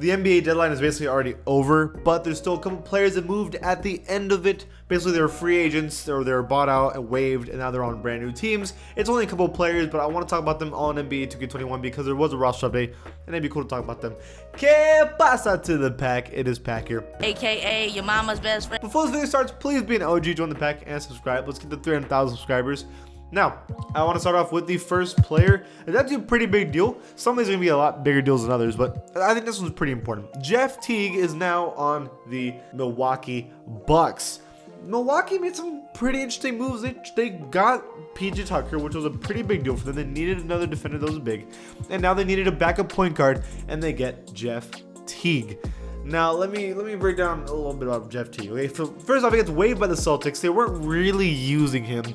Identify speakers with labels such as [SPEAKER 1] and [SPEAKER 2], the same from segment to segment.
[SPEAKER 1] The NBA deadline is basically already over, but there's still a couple players that moved at the end of it. Basically, they were free agents, or they were bought out and waived, and now they're on brand new teams. It's only a couple players, but I want to talk about them all in NBA 2K21 because there was a roster update, and it'd be cool to talk about them. Que pasa to the pack? It is Pack here,
[SPEAKER 2] aka your mama's best friend.
[SPEAKER 1] Before this video starts, please be an OG, join the pack, and subscribe. Let's get to 300,000 subscribers. Now, I want to start off with the first player. That's a pretty big deal. Some of these are going to be a lot bigger deals than others, but I think this one's pretty important. Teague is now on the Milwaukee Bucks. Milwaukee made some pretty interesting moves. They got PJ Tucker, which was a pretty big deal for them. They needed another defender that was big. And now they needed a backup point guard, and they get Teague. Now, let me break down a little bit about Teague. Okay, so first off, he gets waived by the Celtics. They weren't really using him,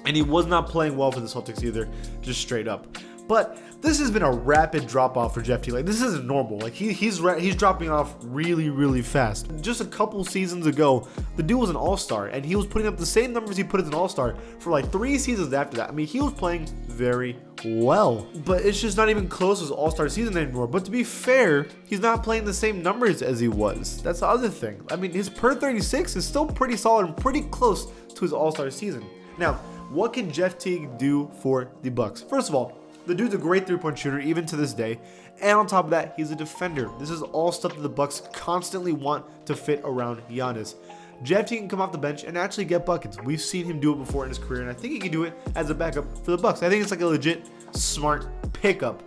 [SPEAKER 1] and he was not playing well for the Celtics either, just straight up. But this has been a rapid drop off for Teague. Like, this isn't normal. Like, he's dropping off really fast. Just a couple seasons ago, the dude was an all-star, and he was putting up the same numbers he put as an all-star for like 3 seasons after that. I mean, he was playing very well, but it's just not even close to his all-star season anymore. But to be fair, he's not playing the same numbers as he was. That's the other thing. I mean, his per 36 is still pretty solid and pretty close to his all-star season. Now, what can Teague do for the Bucks? First of all, the dude's a great three-point shooter even to this day, and on top of that, he's a defender. This is all stuff that the Bucks constantly want to fit around Giannis. Teague can come off the bench and actually get buckets. We've seen him do it before in his career, and I think he can do it as a backup for the Bucks. I think it's like a legit smart pickup.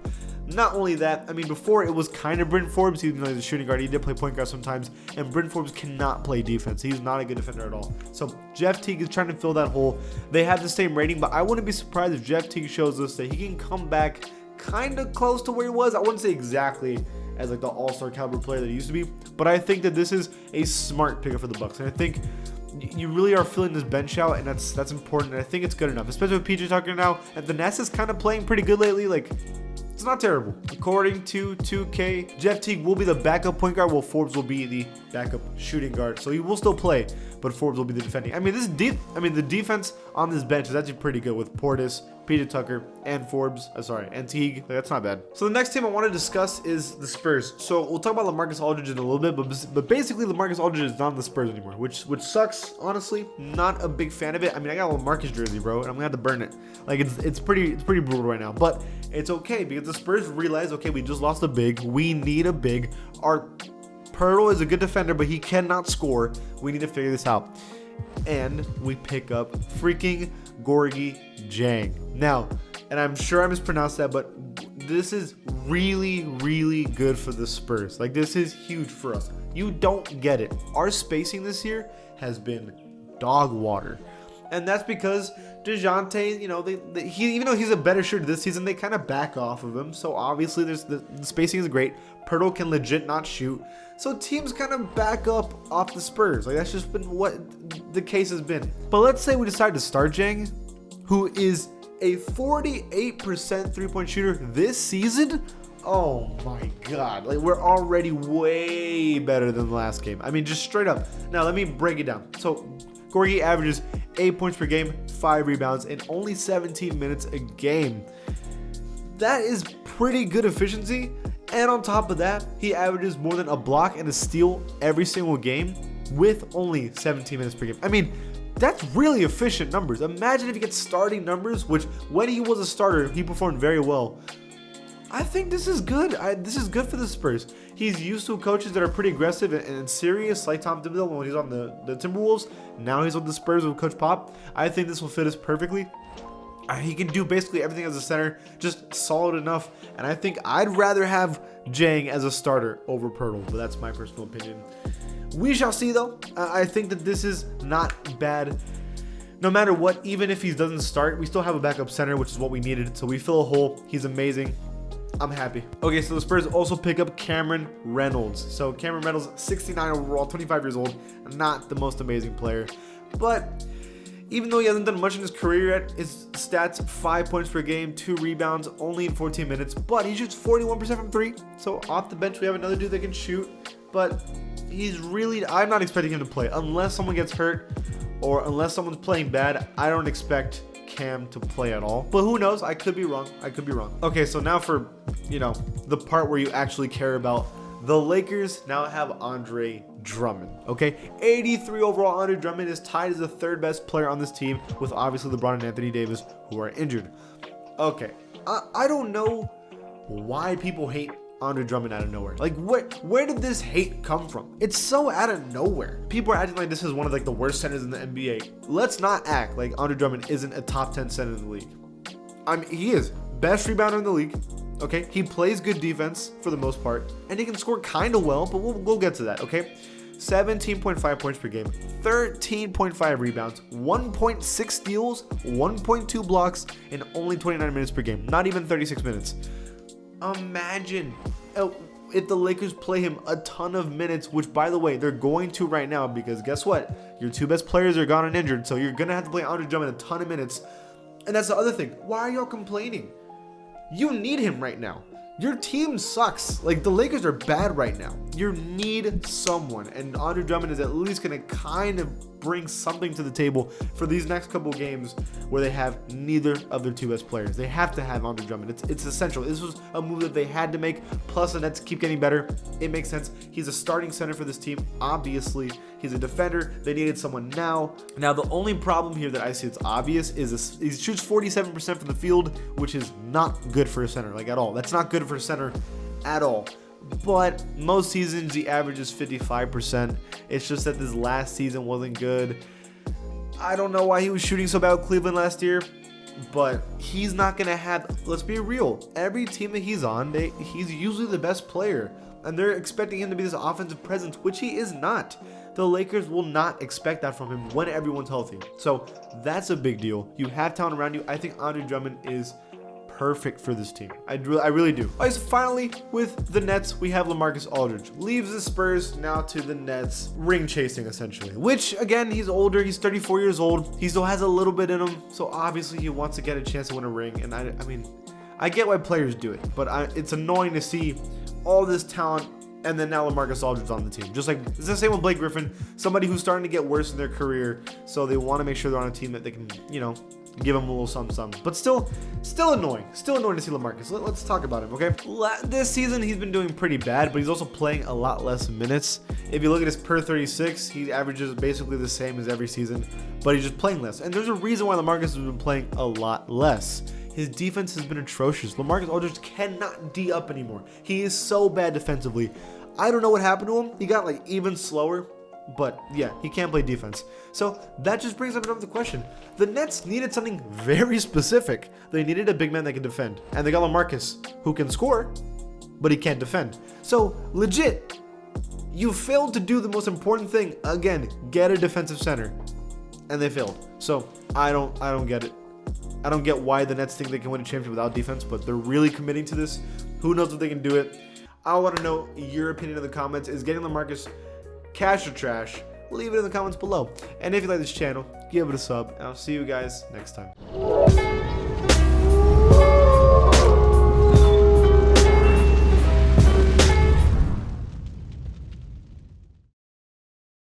[SPEAKER 1] Not only that, I mean, before it was kind of Bryn Forbes. He's a shooting guard. He did play point guard sometimes, and Bryn Forbes cannot play defense. He's not a good defender at all. So Teague is trying to fill that hole. They have the same rating, but I wouldn't be surprised if Teague shows us that he can come back kind of close to where he was. I wouldn't say exactly as like the all-star caliber player that he used to be, but I think that this is a smart pickup for the Bucks, and I think you really are filling this bench out, and that's important, and I think it's good enough, especially with PJ Tucker now, and the Nets is kind of playing pretty good lately. Like, it's not terrible. According to 2K, Teague will be the backup point guard, while Forbes will be the backup shooting guard. So he will still play, but Forbes will be the defending. I mean, the defense on this bench is actually pretty good with Portis, PJ Tucker, and Forbes. And Teague. Like, that's not bad. So the next team I want to discuss is the Spurs. So we'll talk about LaMarcus Aldridge in a little bit, but basically LaMarcus Aldridge is not on the Spurs anymore, which sucks. Honestly, not a big fan of it. I mean, I got a LaMarcus jersey, bro, and I'm gonna have to burn it. Like, it's pretty brutal right now, but it's okay because the Spurs realize, okay, we just lost a big. We need a big. Our Pirtle is a good defender, but he cannot score. We need to figure this out. And we pick up freaking Gorgui Dieng. Now, and I'm sure I mispronounced that, but this is really good for the Spurs. Like, this is huge for us. You don't get it. Our spacing this year has been dog water. And that's because DeJounte, even though he's a better shooter this season, they kind of back off of him. So obviously, the spacing is great. Pirtle can legit not shoot. So teams kind of back up off the Spurs. Like, that's just been what the case has been. But let's say we decide to start Dieng, who is a 48% three-point shooter this season. Oh my God. Like, we're already way better than the last game. I mean, just straight up. Now, let me break it down. So Gorgui averages 8 points per game, 5 rebounds, in only 17 minutes a game. That is pretty good efficiency. And on top of that, he averages more than a block and a steal every single game with only 17 minutes per game. I mean, that's really efficient numbers. Imagine if he gets starting numbers, which when he was a starter, he performed very well. I think this is good. This is good for the Spurs. He's used to coaches that are pretty aggressive and serious, like Tom Thibodeau when he's on the Timberwolves. Now he's on the Spurs with Coach Pop. I think this will fit us perfectly. He can do basically everything as a center, just solid enough. And I think I'd rather have Dieng as a starter over Pirtle, but that's my personal opinion. We shall see, though. I think that this is not bad. No matter what, even if he doesn't start, we still have a backup center, which is what we needed. So we fill a hole. He's amazing. I'm happy. Okay, so the Spurs also pick up Cameron Reynolds. So Cameron Reynolds, 69 overall, 25 years old. Not the most amazing player, but even though he hasn't done much in his career yet, his stats: 5 points per game, 2 rebounds, only in 14 minutes. But he shoots 41% from 3. So off the bench, we have another dude that can shoot. But I'm not expecting him to play unless someone gets hurt or unless someone's playing bad. I don't expect Cam to play at all, but who knows? I could be wrong. Okay, so now for the part where you actually care about The Lakers now have Andre Drummond, okay? 83 overall. Andre Drummond is tied as the third best player on this team with obviously LeBron and Anthony Davis, who are injured. Okay, I don't know why people hate Andre Drummond out of nowhere. Like, where did this hate come from? It's so out of nowhere. People are acting like this is one of like the worst centers in the NBA. Let's not act like Andre Drummond isn't a top 10 center in the league. I mean, he is best rebounder in the league. Okay, he plays good defense for the most part, and he can score kind of well, but we'll get to that. Okay, 17.5 points per game, 13.5 rebounds, 1.6 steals, 1.2 blocks, and only 29 minutes per game. Not even 36 minutes. Imagine if the Lakers play him a ton of minutes, which by the way, they're going to right now, because guess what? Your two best players are gone and injured, so you're going to have to play Andre Drummond a ton of minutes. And that's the other thing. Why are y'all complaining? You need him right now. Your team sucks. Like, the Lakers are bad right now. You need someone, and Andre Drummond is at least going to kind of bring something to the table for these next couple games where they have neither of their two best players. They have to have Andre Drummond. It's essential. This was a move that they had to make. Plus, the Nets keep getting better. It makes sense. He's a starting center for this team, obviously. He's a defender. They needed someone now. Now, the only problem here that I see that's obvious is he shoots 47% from the field, which is not good for a center, like at all. That's not good for a center at all. But most seasons he averages 55%. It's just that this last season wasn't good. I don't know why he was shooting so bad with Cleveland last year, but he's not going to have, let's be real, every team that he's on, he's usually the best player, and they're expecting him to be this offensive presence, which he is not. The Lakers will not expect that from him when everyone's healthy. So that's a big deal. You have talent around you. I think Andre Drummond is perfect for this team. I really do. All right, so finally, with the Nets, we have LaMarcus Aldridge. Leaves the Spurs now to the Nets, ring chasing essentially. Which, again, he's older. He's 34 years old. He still has a little bit in him. So obviously he wants to get a chance to win a ring. And I mean, I get why players do it. But it's annoying to see all this talent and then now LaMarcus Aldridge on the team. Just like, it's the same with Blake Griffin. Somebody who's starting to get worse in their career. So they want to make sure they're on a team that they can, give him a little something. But still annoying. Still annoying to see LaMarcus. Let's talk about him, okay? This season, he's been doing pretty bad, but he's also playing a lot less minutes. If you look at his per 36, he averages basically the same as every season, but he's just playing less. And there's a reason why LaMarcus has been playing a lot less. His defense has been atrocious. LaMarcus Aldridge cannot D up anymore. He is so bad defensively. I don't know what happened to him. He got like even slower. But yeah, he can't play defense. So that just brings up another question. The Nets needed something very specific. They needed a big man that can defend. And they got LaMarcus, who can score, but he can't defend. So legit, you failed to do the most important thing. Again, get a defensive center. And they failed. So I don't get it. I don't get why the Nets think they can win a championship without defense, but they're really committing to this. Who knows if they can do it? I want to know your opinion in the comments. Is getting LaMarcus cash or trash? Leave it in the comments below. And if you like this channel, give it a sub. And I'll see you guys next time.